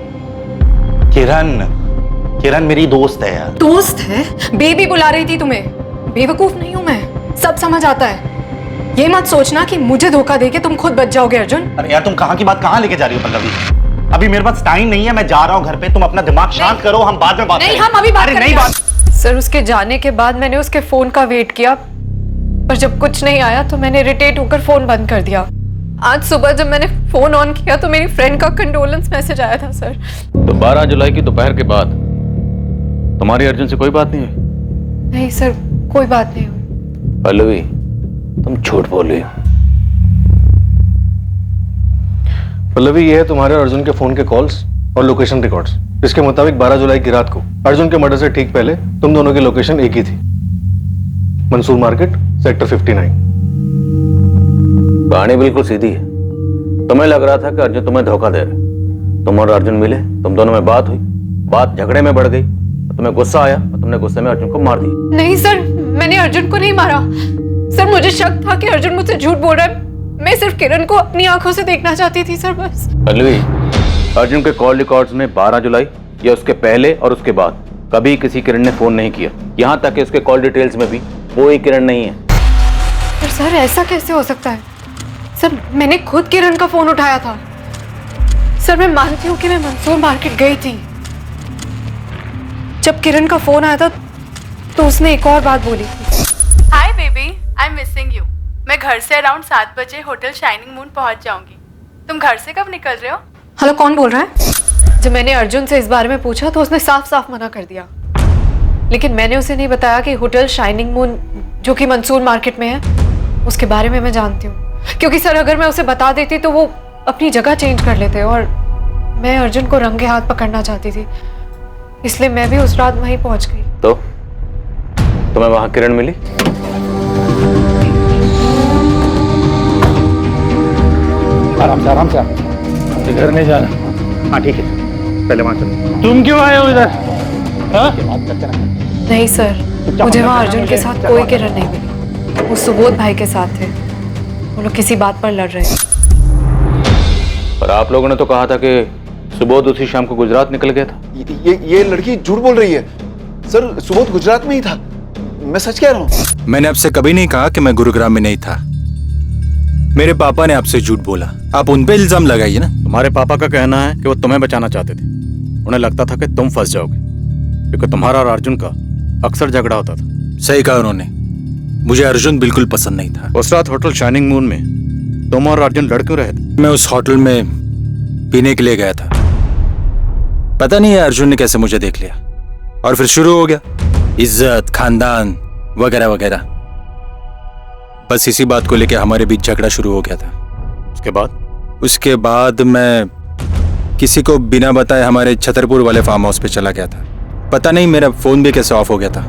किरण मेरी दोस्त है यार। दोस्त है? बेबी बुला रही थी तुम्हें। बेवकूफ नहीं हूं मैं, सब समझ आता है। ये मत सोचना कि मुझे धोखा देके तुम खुद बच जाओगे अर्जुन। अरे यार, तुम कहाँ की बात कहाँ लेके जा रही हो पल्लवी? अभी मेरे पास टाइम नहीं है, मैं जा रहा हूँ घर पे। तुम अपना दिमाग शांत करो, हम बाद में बात नहीं, करेंगे। हम अभी बात अरे करेंगे। नहीं बात। सर उसके जाने के बाद मैंने उसके फोन का वेट किया, पर जब कुछ नहीं आया तो मैंने इरिटेट होकर फोन बंद कर दिया। आज सुबह जब मैंने फोन ऑन किया तो मेरी फ्रेंड का कंडोलेंस मैसेज आया था सर। तो 12 जुलाई की दोपहर के बाद तुम्हारी अर्जुन से कोई बात नहीं हुई? नहीं सर, कोई बात नहीं हुई। पल्लवी, तुम झूठ बोल रही हो। पल्लवी, ये है तुम्हारे और अर्जुन के फोन के कॉल्स और लोकेशन रिकॉर्ड्स। इसके मुताबिक 12 जुलाई की रात को अर्जुन के मर्डर से ठीक पहले तुम दोनों की लोकेशन एक ही थी, मंसूर मार्केट, सेक्टर 59। कहानी बिल्कुल सीधी है। तुम्हें लग रहा था कि अर्जुन तुम्हें धोखा दे रहा। तुम और अर्जुन मिले, तुम दोनों में बात हुई, बात झगड़े में बढ़ गई, तुम्हें गुस्सा आया और तुमने गुस्से में अर्जुन को मार दिया। नहीं सर, मैंने अर्जुन को नहीं मारा सर। मुझे शक था कि अर्जुन मुझसे झूठ बोल रहा है। मैं सिर्फ किरण को अपनी आंखों से देखना चाहती थी सर, बस। पल्लवी, अर्जुन के कॉल रिकॉर्ड्स में 12 जुलाई या उसके पहले और उसके बाद कभी किसी किरण ने फोन नहीं किया। यहाँ तक कि उसके कॉल डिटेल्स में भी कोई किरण नहीं है। पर सर ऐसा कैसे हो सकता है? सर मैंने खुद किरण का फोन उठाया था। सर मैं मानती हूँ कि मैं मंसूर मार्केट गई थी। जब किरण का फोन आया था तो उसने एक और बात बोली थी। Hi baby, I am missing you. मैं घर से अराउंड 7 बजे होटल शाइनिंग मून पहुंच जाऊंगी। तुम घर से कब निकल रहे हो? हेलो, कौन बोल रहा है? जब मैंने अर्जुन से इस बारे में पूछा तो उसने साफ साफ मना कर दिया, लेकिन मैंने उसे नहीं बताया कि होटल शाइनिंग मून जो कि मंसूर मार्केट में है उसके बारे में मैं जानती हूँ। क्योंकि सर अगर मैं उसे बता देती तो वो अपनी जगह चेंज कर लेते और मैं अर्जुन को रंगे हाथ पकड़ना चाहती थी, इसलिए मैं भी उस रात वहीं पहुंच गई। तो तुम्हें वहां किरण मिली? आराम से, आराम से। घर नहीं जाना। हाँ ठीक है, पहले वहां चलो। तुम क्यों आए हो इधर? हाँ? नहीं सर, मुझे वहाँ अर्जुन के साथ कोई किरण नहीं मिली। वो सुबोध भाई के साथ थे। वो लोग किसी बात पर लड़ रहे थे। पर आप लोगों ने तो कहा था कि सुबोध उसी शाम को गुजरात निकल गया था। ये लड़की झूठ बोल रही है सर। सुबोध गुजरात में ही था, मैं सच कह रहा हूँ। मैंने आपसे कभी नहीं कहा कि मैं गुरुग्राम में नहीं था। मेरे पापा ने आपसे झूठ बोला, आप उन पे इल्जाम लगाइए ना। तुम्हारे पापा का कहना है कि वो तुम्हें बचाना चाहते थे। उन्हें लगता था कि तुम फंस जाओगे, क्योंकि तुम्हारा और अर्जुन का अक्सर झगड़ा होता था। सही कहा उन्होंने, मुझे अर्जुन बिल्कुल पसंद नहीं था। उस रात होटल शाइनिंग मून में तुम और अर्जुन लड़ क्यों रहे थे? मैं उस होटल में पीने के लिए गया था। पता नहीं है अर्जुन ने कैसे मुझे देख लिया और फिर शुरू हो गया इज्जत, खानदान वगैरह वगैरह। बस इसी बात को लेकर हमारे बीच झगड़ा शुरू हो गया था। उसके बाद मैं किसी को बिना बताए हमारे छतरपुर वाले फार्म हाउस पे चला गया था। पता नहीं मेरा फोन भी कैसे ऑफ हो गया था।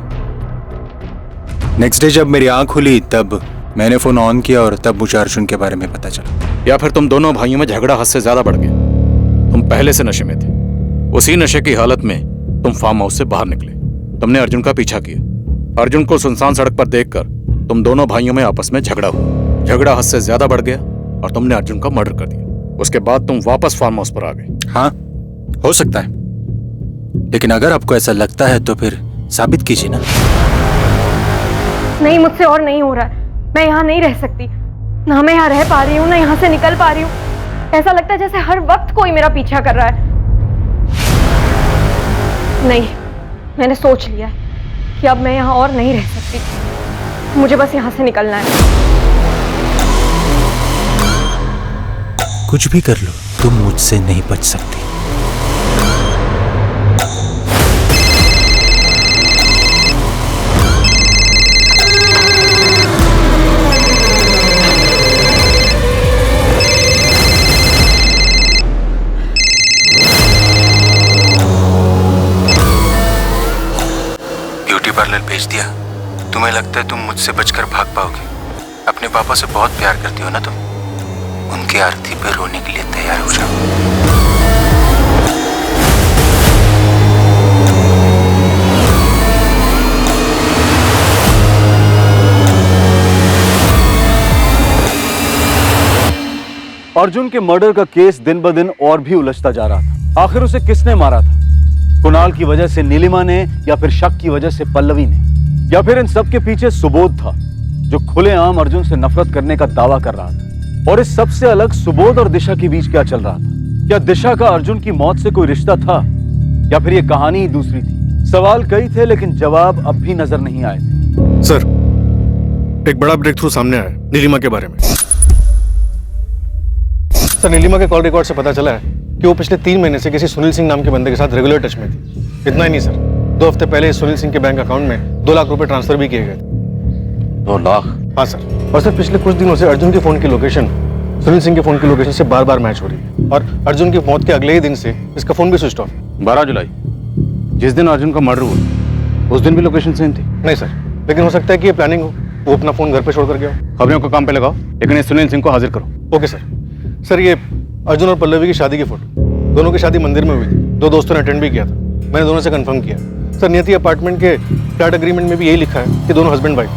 नेक्स्ट डे जब मेरी आंख खुली तब मैंने फोन ऑन किया और तब मुझे अर्जुन के बारे में पता चला। या फिर तुम दोनों भाइयों में झगड़ा हद से ज्यादा बढ़ गया। तुम पहले से नशे में थे, उसी नशे की हालत में तुम फार्म हाउस से बाहर निकले। तुमने अर्जुन का पीछा किया। अर्जुन को सुनसान सड़क पर देखकर तुम दोनों भाइयों में आपस में झगड़ा हुआ। झगड़ा हद से ज्यादा बढ़ गया और तुमने अर्जुन का मर्डर कर दिया। उसके बाद तुम वापस फार्म हाउस पर आ गए। हाँ, हो सकता है, लेकिन अगर आपको ऐसा लगता है तो फिर साबित कीजिए ना। नहीं, मुझसे और नहीं हो रहा है। मैं यहाँ नहीं रह सकती। ना मैं यहाँ रह पा रही हूँ, ना यहाँ से निकल पा रही हूँ। ऐसा लगता है जैसे हर वक्त कोई मेरा पीछा कर रहा है। नहीं, मैंने सोच लिया है कि अब मैं यहाँ और नहीं रह सकती। मुझे बस यहाँ से निकलना है। कुछ भी कर लो, तुम मुझसे नहीं बच सकती। ब्यूटी पार्लर भेज दिया। तुम्हें लगता है तुम मुझसे बचकर भाग पाओगे? अपने पापा से बहुत प्यार करती हो ना तुम। उनकी आरती पे रोने के लिए तैयार हो जाओ। अर्जुन के मर्डर का केस दिन ब दिन और भी उलझता जा रहा था। आखिर उसे किसने मारा था? कुणाल की वजह से नीलिमा ने, या फिर शक की वजह से पल्लवी ने, या फिर इन सब के पीछे सुबोध था जो खुलेआम अर्जुन से नफरत करने का दावा कर रहा था। और इस सबसे अलग सुबोध और दिशा के बीच क्या चल रहा था? क्या दिशा का अर्जुन की मौत से कोई रिश्ता था, या फिर ये कहानी ही दूसरी थी? सवाल कई थे लेकिन जवाब अब भी नजर नहीं आए थे। सर, एक बड़ा ब्रेक थ्रू सामने आया नीलिमा के बारे में। सर, नीलिमा के कॉल रिकॉर्ड से पता चला है कि वो पिछले 3 महीने से किसी सुनील सिंह नाम के बंदे के साथ रेगुलर टच में थी। इतना ही नहीं सर, 2 हफ्ते पहले सुनील सिंह के बैंक अकाउंट में 2 लाख रुपए ट्रांसफर भी किए गए थे। 2 लाख? हाँ सर। और सर, पिछले कुछ दिनों से अर्जुन के फोन की लोकेशन सुनील सिंह के फोन की लोकेशन से बार-बार मैच हो रही है। और अर्जुन की मौत के अगले ही दिन से इसका फोन भी स्विच ऑफ। 12 जुलाई, जिस दिन अर्जुन का मर्डर हुआ, उस दिन भी लोकेशन सेम थी? नहीं सर, लेकिन हो सकता है कि ये प्लानिंग हो। वो अपना फोन घर पे छोड़कर गया हो। खबरों को काम पे लगाओ, लेकिन इस सुनील सिंह को हाजिर करो। Okay sir. सर, ये अर्जुन और पल्लवी की शादी की फोटो, दोनों की शादी मंदिर में हुई थी। 2 दोस्तों ने अटेंड भी किया था। मैंने दोनों से कंफर्म किया। सर, नियति अपार्टमेंट के फ्लैट एग्रीमेंट में भी यही लिखा है कि दोनों हस्बैंड वाइफ।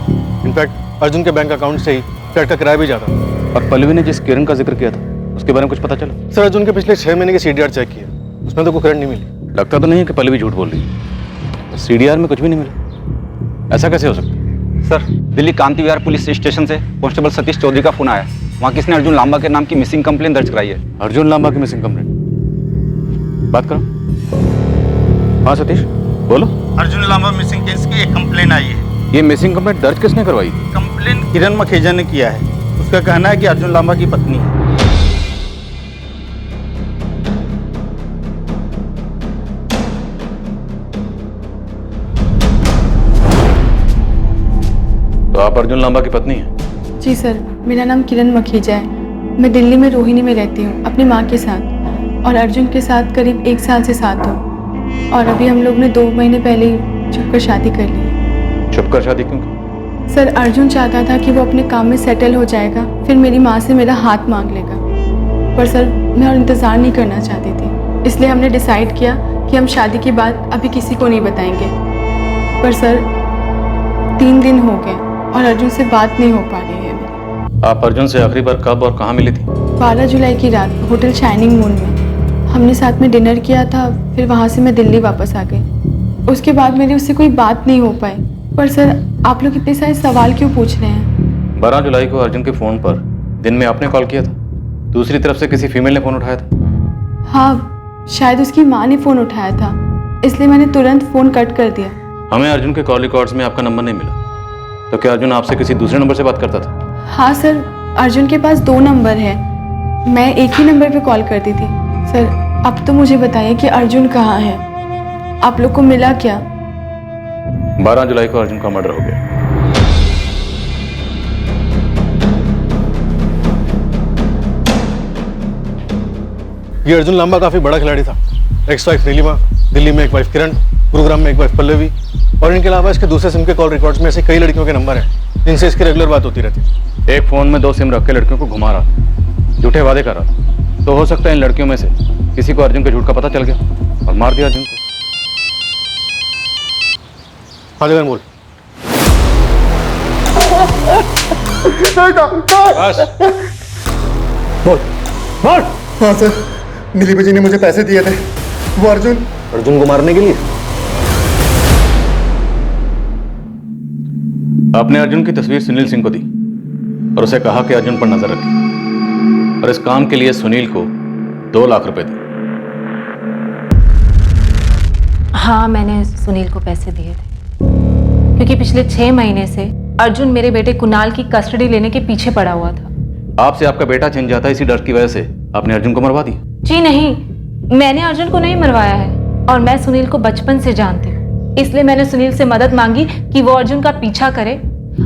इनफैक्ट अर्जुन के बैंक अकाउंट से ही फ्लैट का किराया भी जाता था। और पल्लवी ने जिस किरण का जिक्र किया था, उसके बारे में कुछ पता चला? सर, अर्जुन के पिछले 6 महीने के CDR चेक किया, उसमें तो कोई करंट नहीं मिली। लगता तो नहीं है कि पल्लवी झूठ बोल रही है। CDR में कुछ भी नहीं मिला, ऐसा कैसे हो सकता? सर, दिल्ली कांति विहार पुलिस स्टेशन से कांस्टेबल सतीश चौधरी का फोन आया। वहाँ किसने अर्जुन लांबा के नाम की मिसिंग कंप्लेंट दर्ज कराई है। अर्जुन लांबा की मिसिंग कंप्लेंट? बात करो। हाँ सतीश, बोलो। अर्जुन लांबा मिसिंग केस की एक कंप्लेंट आई है। ये मिसिंग कंप्लेंट दर्ज किसने करवाई? कंप्लेंट किरण मखेजा ने किया है। उसका कहना है कि अर्जुन लांबा की पत्नी है। तो आप अर्जुन लांबा की पत्नी हैं? जी सर, मेरा नाम किरण मखेजा है। मैं दिल्ली में रोहिणी में रहती हूँ अपनी माँ के साथ, और अर्जुन के साथ करीब 1 साल से साथ हूँ। और अभी हम लोग ने 2 महीने पहले ही छुपकर शादी कर ली है। छुपकर शादी क्यों? सर, अर्जुन चाहता था कि वो अपने काम में सेटल हो जाएगा, फिर मेरी माँ से मेरा हाथ मांग लेगा। पर सर मैं और इंतज़ार नहीं करना चाहती थी, इसलिए हमने डिसाइड किया कि हम शादी की बात अभी किसी को नहीं बताएंगे। पर सर 3 दिन हो गए और अर्जुन से बात नहीं हो पा रही है मेरी। आप अर्जुन से आखिरी बार कब और कहाँ मिली थी? 12 जुलाई की रात होटल शाइनिंग मून में हमने साथ में डिनर किया था। फिर वहाँ से मैं दिल्ली वापस आ गई। उसके बाद मेरी उससे कोई बात नहीं हो पाई। पर सर आप लोग इतने सारे सवाल क्यों पूछ रहे हैं? 12 जुलाई को अर्जुन के फ़ोन पर दिन में आपने कॉल किया था, दूसरी तरफ से किसी फीमेल ने फ़ोन उठाया था। हाँ, शायद उसकी माँ ने फ़ोन उठाया था, इसलिए मैंने तुरंत फ़ोन कट कर दिया। हमें अर्जुन के कॉल रिकॉर्ड्स में आपका नंबर नहीं मिला, तो क्या अर्जुन आपसे किसी दूसरे नंबर से बात करता था? हाँ सर, अर्जुन के पास 2 नंबर है, मैं एक ही नंबर पे कॉल करती थी। सर अब तो मुझे बताइए कि अर्जुन कहाँ है, आप लोग को मिला क्या? 12 जुलाई को अर्जुन का मर्डर हो गया। ये अर्जुन लांबा काफी बड़ा खिलाड़ी था। एक्स वाइफ नीलिमा, दिल्ली में एक वाइफ किरण, गुरुग्राम में एक वाइफ पल्लवी, और इनके अलावा इसके दूसरे सिम के कॉल रिकॉर्ड्स में ऐसे कई लड़कियों के नंबर हैं जिनसे इसकी रेगुलर बात होती रहती। एक फोन में 2 सिम रख के लड़कियों को घुमा रहा, झूठे वादे कर रहा, तो हो सकता है इन लड़कियों में से किसी को अर्जुन के झूठ का पता चल गया और मार दिया अर्जुन को। हाँ जगन बोल। बोल बोल। हाँ सर, नीलिमा जी ने मुझे पैसे दिए थे, वो अर्जुन को मारने के लिए। आपने अर्जुन की तस्वीर सुनील सिंह को दी और उसे कहा कि अर्जुन पर नजर रखे, और इस काम के लिए सुनील को 2 लाख रुपए दिए। हाँ, मैंने सुनील को पैसे दिए थे क्योंकि पिछले 6 महीने से अर्जुन मेरे बेटे कुणाल की कस्टडी लेने के पीछे पड़ा हुआ था। आपसे आपका बेटा छिन जाता है, इसी डर की वजह से आपने अर्जुन को मरवा दिया। जी नहीं, मैंने अर्जुन को नहीं मरवाया है, और मैं सुनील को बचपन से जानती हूँ, इसलिए मैंने सुनील से मदद मांगी कि वो अर्जुन का पीछा करे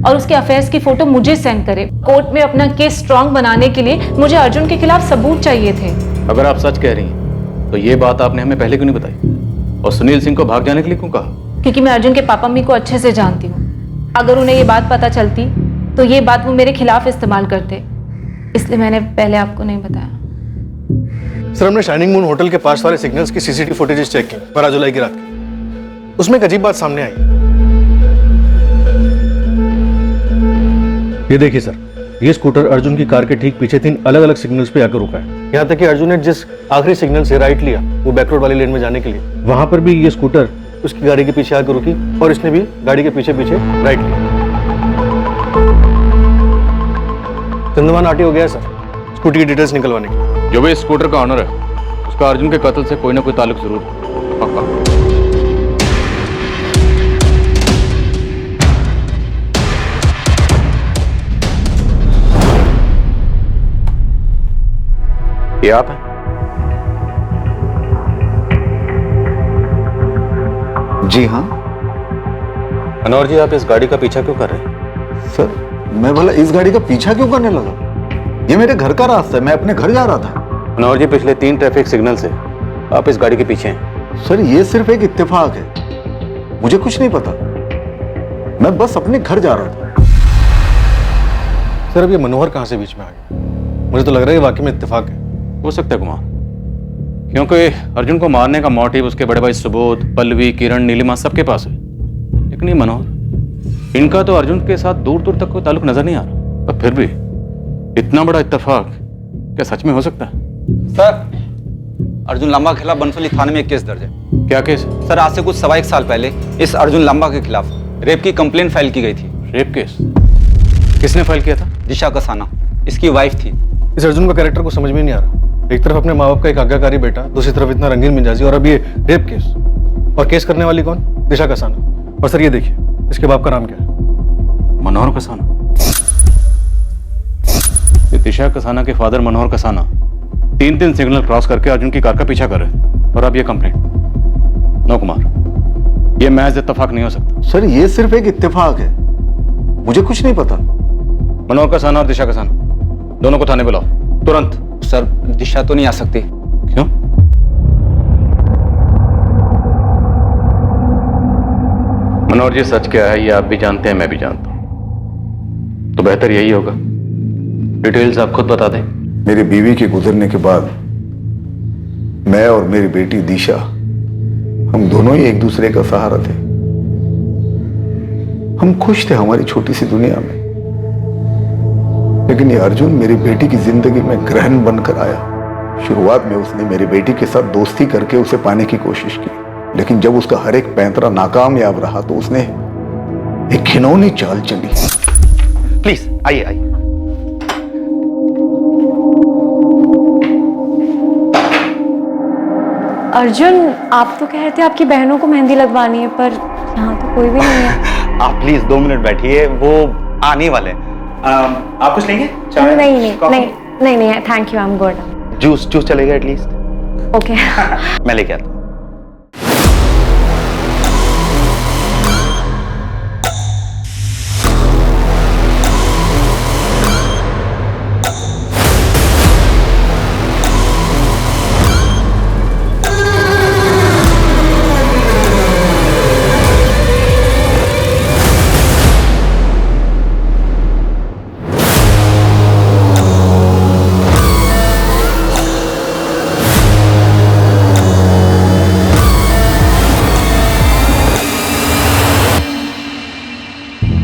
और उसके अफेयर्स की फोटो मुझे सेंड करे। कोर्ट में अपना केस स्ट्रांग बनाने के लिए मुझे अर्जुन के खिलाफ सबूत चाहिए थे। अगर आप सच कह रही हैं तो ये बात आपने हमें पहले क्यों नहीं बताई, और सुनील सिंह को भाग जाने के लिए क्यों कहा? क्योंकि मैं अर्जुन के पापा मम्मी को अच्छे से जानती हूँ, अगर उन्हें ये बात पता चलती तो ये बात वो मेरे खिलाफ इस्तेमाल करते, इसलिए मैंने पहले आपको नहीं बताया। सर हमने शाइनिंग मून होटल के पास वाले सिग्नल्स की सीसीटीवी फुटेजेस चेक की 12 जुलाई की रात की। उसमें एक अजीब बात सामने आई। ये देखिए सर, ये स्कूटर अर्जुन की कार के ठीक पीछे 3 अलग अलग सिग्नल्स पे आकर रुका है। यहाँ तक कि अर्जुन ने जिस आखिरी सिग्नल से राइट लिया वो बैक रोड वाली लेन में जाने के लिए, वहां पर भी ये स्कूटर उसकी गाड़ी के पीछे आकर रुकी और इसने भी गाड़ी के पीछे पीछे राइट लिया। चंद्रमान आरटी हो गया सर स्कूटी की डिटेल्स निकलवाने की। जो भी इस स्कूटर का ऑनर है उसका अर्जुन के कत्ल से कोई ना कोई ताल्लुक जरूर है, पक्का। ये आप हैं? जी हाँ। मनोहर जी, आप इस गाड़ी का पीछा क्यों कर रहे हैं? सर मैं भला इस गाड़ी का पीछा क्यों करने लगा? ये मेरे घर का रास्ता है, मैं अपने घर जा रहा था। मनोहर जी, पिछले 3 ट्रैफिक सिग्नल से आप इस गाड़ी के पीछे हैं। सर ये सिर्फ एक इत्तेफाक है, मुझे कुछ नहीं पता, मैं बस अपने घर जा रहा था। सर अब ये मनोहर कहां से बीच में आ गया? मुझे तो लग रहा है वाकई में इत्तेफाक है। हो सकता है कुमार, क्योंकि अर्जुन को मारने का मोटिव उसके बड़े भाई सुबोध, पल्लवी, किरण, नीलिमा सबके पास है, लेकिन ये मनोहर, इनका तो अर्जुन के साथ दूर दूर तक कोई ताल्लुक नजर नहीं आ रहा। पर फिर भी इतना बड़ा इत्तेफाक क्या सच में हो सकता है? सर, अर्जुन लांबा के खिलाफ बनसोली थाने में एक केस दर्ज है। क्या केस? सर आज से कुछ 1.25 साल पहले इस अर्जुन लांबा के खिलाफ रेप की कंप्लेंट फाइल की गई थी। Rape case? किसने फाइल किया था? दिशा कसाना, इसकी वाइफ थी। इस अर्जुन का कैरेक्टर को समझ में नहीं आ रहा। एक तरफ अपने माँ बाप का एक आज्ञाकारी बेटा, दूसरी तरफ इतना रंगीन मिजाजी, और अब ये रेप केस। और केस करने वाली कौन? दिशा कसाना। और सर ये देखिए, इसके बाप का नाम क्या है? मनोहर कसाना। ये दिशा कसाना के फादर मनोहर कसाना 3 सिग्नल क्रॉस करके अर्जुन की कार का पीछा कर रहे, और अब ये कंप्लेंट। नो कुमार, ये महज इत्तेफाक नहीं हो सकता। सर ये सिर्फ एक इत्तेफाक है, मुझे कुछ नहीं पता। मनोहर कसाना और दिशा कसाना दोनों को थाने बुलाओ तुरंत। सर दिशा तो नहीं आ सकती। क्यों? मनोहर जी, सच क्या है ये आप भी जानते हैं, मैं भी जानता हूं, तो बेहतर यही होगा डिटेल्स आप खुद बता दें। मेरी बीवी के गुजरने के बाद मैं और मेरी बेटी दिशा, हम दोनों ही एक दूसरे का सहारा थे। हम खुश थे हमारी छोटी सी दुनिया में। लेकिन ये अर्जुन मेरी बेटी की जिंदगी में ग्रहण बनकर आया। शुरुआत में उसने मेरी बेटी के साथ दोस्ती करके उसे पाने की कोशिश की, लेकिन जब उसका हर एक पैंतरा नाकामयाब रहा तो उसने एक घिनौनी चाल चली। प्लीज आइए आइए। अर्जुन, आप तो कह रहे थे आपकी बहनों को मेहंदी लगवानी है, पर यहाँ तो कोई भी नहीं है। आप प्लीज 2 मिनट बैठिए, वो आने वाले हैं। आप कुछ लेंगे? नहीं, thank you, I am good. Juice चलेगा एटलीस्ट? ओके। मैं लेके आता हूँ।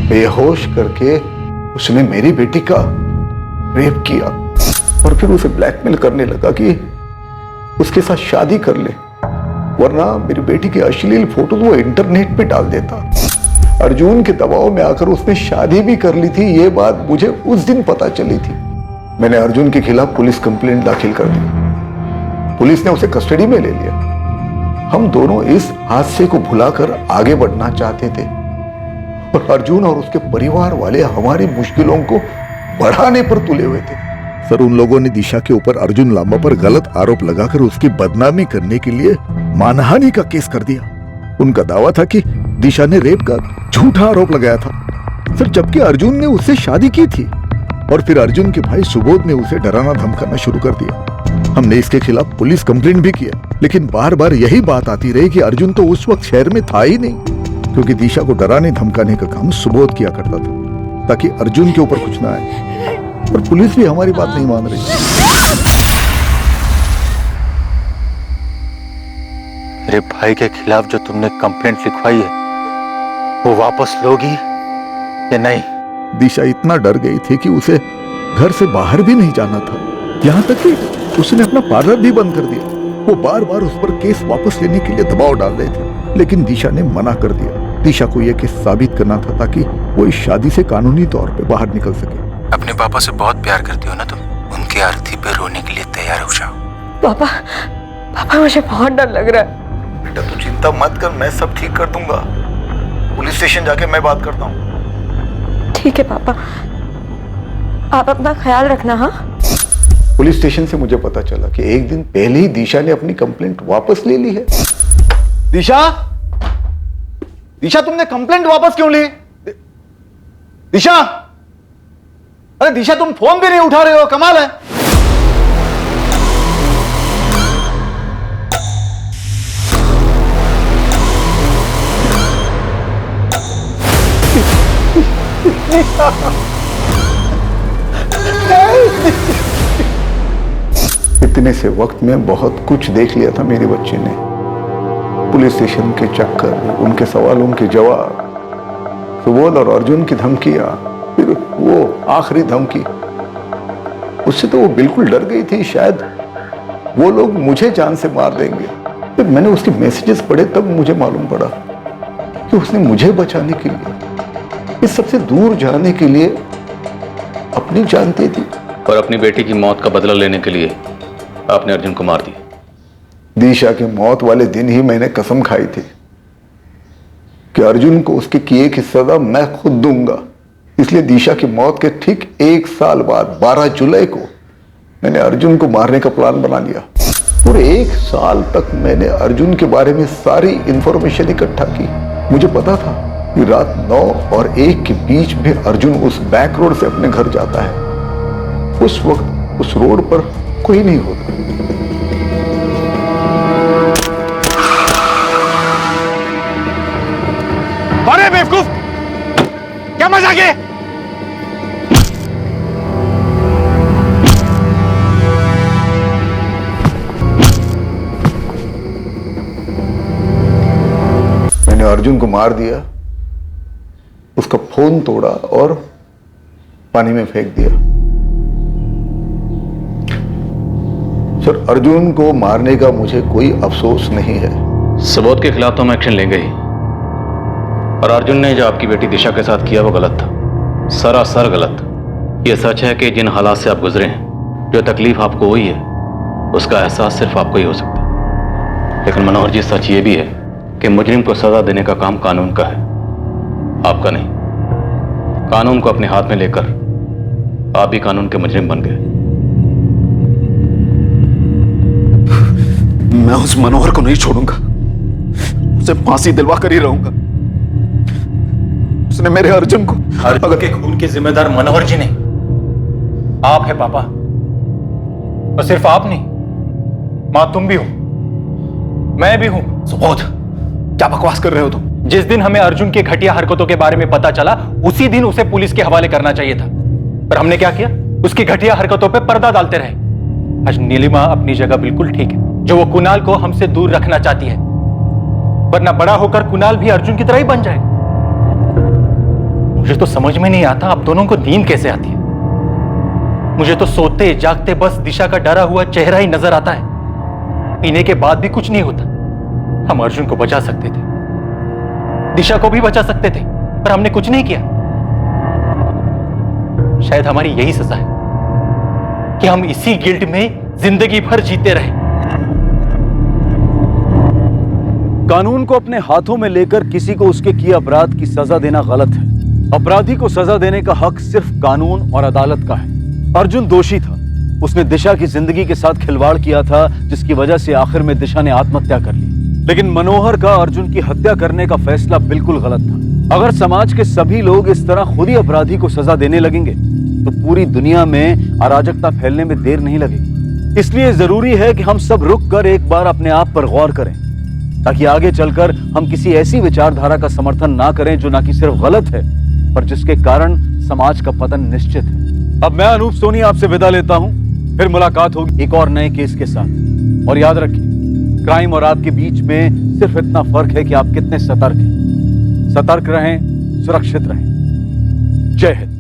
बेहोश करके उसने मेरी बेटी का रेप किया और फिर उसे ब्लैकमेल करने लगा कि उसके साथ शादी कर ले, वरना मेरी बेटी के अश्लील फोटो वो इंटरनेट पे डाल देता। अर्जुन के दबाव में आकर उसने शादी भी कर ली थी। ये बात मुझे उस दिन पता चली थी। मैंने अर्जुन के खिलाफ पुलिस कंप्लेंट दाखिल कर दी। पुलिस ने उसे कस्टडी में ले लिया। हम दोनों इस हादसे को भुलाकर आगे बढ़ना चाहते थे और अर्जुन और उसके परिवार वाले हमारी मुश्किलों को बढ़ाने पर तुले हुए थे। सर, उन लोगों ने दिशा के ऊपर अर्जुन लांबा पर गलत आरोप लगाकर उसकी बदनामी करने के लिए मानहानि का केस कर दिया। उनका दावा था कि दिशा ने रेप का झूठा आरोप लगाया था सर, जबकि अर्जुन ने उससे शादी की थी। और फिर अर्जुन के भाई सुबोध ने उसे डराना धमकाना शुरू कर दिया। हमने इसके खिलाफ पुलिस कंप्लेंट भी किया, लेकिन बार बार यही बात आती रही कि अर्जुन तो उस वक्त शहर में था ही नहीं, क्योंकि दिशा को डराने धमकाने का काम सुबोध किया करता था ताकि अर्जुन के ऊपर कुछ ना आए। और पुलिस भी हमारी बात नहीं मान रही। मेरे भाई के खिलाफ जो तुमने कंप्लेंट लिखवाई है वो वापस लोगी या नहीं? दिशा इतना डर गई थी कि उसे घर से बाहर भी नहीं जाना था। यहाँ तक कि उसने अपना पार्लर भी बंद कर दिया। वो बार बार उस पर केस वापस लेने के लिए दबाव डाल रहे थे, लेकिन दिशा ने मना कर दिया। दिशा को यह केस साबित करना था ताकि वो इस शादी से कानूनी तौर पे बाहर निकल सके। अपने पापा से बहुत प्यार करती हो ना तुम? उनकी अर्थी पे रोने के लिए तैयार हो जाओ। पापा मुझे बहुत डर लग रहा है। बेटा तू चिंता मत कर, मैं सब ठीक कर दूंगा। पुलिस स्टेशन जाके मैं बात करता हूँ। ठीक है पापा, आप अपना ख्याल रखना। हाँ, पुलिस स्टेशन से मुझे पता चला कि एक दिन पहले ही दिशा ने अपनी कंप्लेंट वापस ले ली है। दिशा तुमने कंप्लेंट वापस क्यों ली? दिशा, अरे दिशा तुम फोन भी नहीं उठा रहे हो, कमाल है। इतने से वक्त में बहुत कुछ देख लिया था मेरे बच्चे ने। पुलिस स्टेशन के चक्कर, उनके सवालों के जवाब, सुबोध और अर्जुन की धमकियां, फिर वो आखिरी धमकी, उससे तो वो बिल्कुल डर गई थी। शायद वो लोग मुझे जान से मार देंगे। फिर मैंने उसके मैसेजेस पढ़े, तब मुझे मालूम पड़ा कि उसने मुझे बचाने के लिए, इस सबसे दूर जाने के लिए अपनी जान दे दी। और अपनी बेटी की मौत का बदला लेने के लिए आपने अर्जुन को मार दिया। दिशा के मौत वाले दिन ही मैंने कसम खाई थी कि अर्जुन को उसके किए की सजा मैं खुद दूंगा। इसलिए दिशा की मौत के ठीक 1 साल बाद 12 जुलाई को मैंने अर्जुन को मारने का प्लान बना लिया। पूरे 1 साल तक मैंने अर्जुन के बारे में सारी इंफॉर्मेशन इकट्ठा की। मुझे पता था कि रात 9 और 1 के बीच में अर्जुन उस बैक रोड से अपने घर जाता है। उस वक्त उस रोड पर कोई नहीं होता। अरे बेवकूफ, क्या मजाक है? अर्जुन को मार दिया, उसका फोन तोड़ा और पानी में फेंक दिया। सर, अर्जुन को मारने का मुझे कोई अफसोस नहीं है। सबूत के खिलाफ तो हम एक्शन लेंगे ही, और अर्जुन ने जो आपकी बेटी दिशा के साथ किया वो गलत था, सरासर गलत। ये सच है कि जिन हालात से आप गुजरे हैं, जो तकलीफ आपको हुई है, उसका एहसास सिर्फ आपको ही हो सकता है। लेकिन मनोहर जी, सच ये भी है कि मुजरिम को सजा देने का काम कानून का है, आपका नहीं। कानून को अपने हाथ में लेकर आप भी कानून के मुजरिम बन गए। मैं उस मनोहर को नहीं छोड़ूंगा, उसे फांसी दिलवा कर ही रहूंगा। उसने मेरे अर्जुन को, अर्जुन के खून के जिम्मेदार मनोहर जी नहीं, आप है पापा। और सिर्फ आप नहीं, मां तुम भी हो, मैं भी हूं। सुबोध, क्या बकवास कर रहे हो तुम? जिस दिन हमें अर्जुन की घटिया हरकतों के बारे में पता चला, उसी दिन उसे पुलिस के हवाले करना चाहिए था, पर हमने क्या किया? उसकी घटिया हरकतों पे पर्दा डालते रहे। आज नीलिमा अपनी जगह बिल्कुल ठीक है, जो वो कुणाल को हमसे दूर रखना चाहती है, वरना बड़ा होकर कुणाल भी अर्जुन की तरह ही बन जाएगा। मुझे तो समझ में नहीं आता आप दोनों को नींद कैसे आती है। मुझे तो सोते जागते बस दिशा का डरा हुआ चेहरा ही नजर आता है। पीने के बाद भी कुछ नहीं होता। हम अर्जुन को बचा सकते थे, दिशा को भी बचा सकते थे, पर हमने कुछ नहीं किया। शायद हमारी यही सजा है कि हम इसी गिल्ट में जिंदगी भर जीते रहे। कानून को अपने हाथों में लेकर किसी को उसके किए अपराध की सजा देना गलत है। अपराधी को सजा देने का हक सिर्फ कानून और अदालत का है। अर्जुन दोषी था, उसने दिशा की जिंदगी के साथ खिलवाड़ किया था, जिसकी वजह से आखिर में दिशा ने आत्महत्या कर ली। लेकिन मनोहर का अर्जुन की हत्या करने का फैसला बिल्कुल गलत था। अगर समाज के सभी लोग इस तरह खुद ही अपराधी को सजा देने लगेंगे तो पूरी दुनिया में अराजकता फैलने में देर नहीं लगेगी। इसलिए जरूरी है कि हम सब रुक कर एक बार अपने आप पर गौर करें, ताकि आगे चलकर हम किसी ऐसी विचारधारा का समर्थन ना करें जो ना कि सिर्फ गलत है, पर जिसके कारण समाज का पतन निश्चित है। अब मैं अनूप सोनी आपसे विदा लेता हूं, फिर मुलाकात होगी एक और नए केस के साथ। और याद रखिए, क्राइम और आपके बीच में सिर्फ इतना फर्क है कि आप कितने सतर्क हैं। सतर्क रहें, सुरक्षित रहें। जय हिंद।